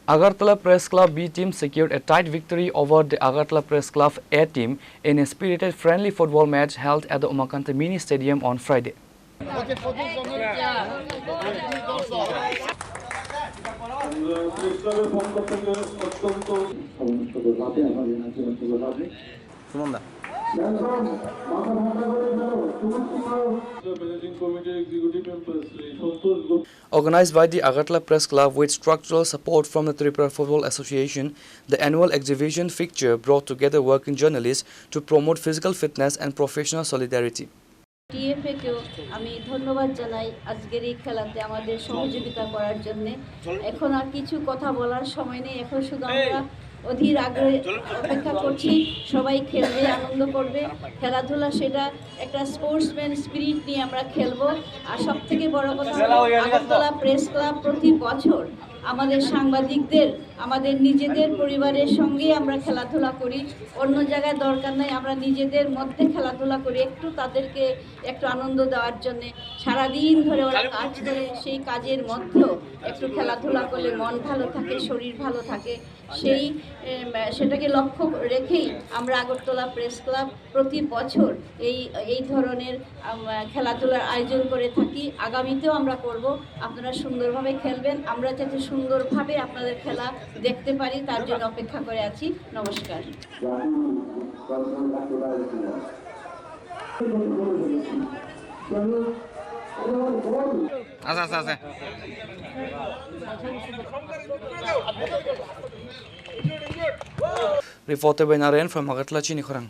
Agartala Press Club B team secured a tight victory over the Agartala Press Club A team in a spirited friendly football match held at the Umakante Mini Stadium on Friday. Organized by the Agartala Press Club with structural support from the Tripura Football Association, the annual exhibition fixture brought together working journalists to promote physical fitness and professional solidarity. TFA কেও আমি ধন্যবাদ জানাই আজকের এই খেলাতে আমাদের সহযোগিতা করার জন্য। এখন আর কিছু কথা বলার সময় নেই, এখন শুধু আমরা অধীর আগ্রহে অপেক্ষা করছি সবাই খেলবে, আনন্দ করবে। খেলাধুলা সেটা একটা স্পোর্টসম্যান স্পিরিট নিয়ে আমরা খেলবো। আর সবথেকে বড় কথা হলো আগরতলা প্রেস ক্লাব প্রতি বছর আমাদের সাংবাদিকদের আমাদের নিজেদের পরিবারের সঙ্গে আমরা খেলাধুলা করি, অন্য জায়গায় দরকার নাই, আমরা নিজেদের মধ্যে খেলাধুলা করি একটু তাদেরকে একটু আনন্দ দেওয়ার জন্যে। সারাদিন ধরে ওরা কাজ করে, সেই কাজের মধ্যেও একটু খেলাধুলা করলে মন ভালো থাকে, শরীর ভালো থাকে। সেটাকে লক্ষ্য রেখেই আমরা আগরতলা প্রেস ক্লাব প্রতি বছর এই ধরনের খেলাধুলার আয়োজন করে থাকি। আগামীতেও আমরা করব। আপনারা সুন্দরভাবে খেলবেন, আমরা যাতে সুন্দরভাবে আপনাদের খেলা দেখতে পারি তার জন্য অপেক্ষা করে আছি। নমস্কার। Reporter Benaren from Agartala, Chinikhorang.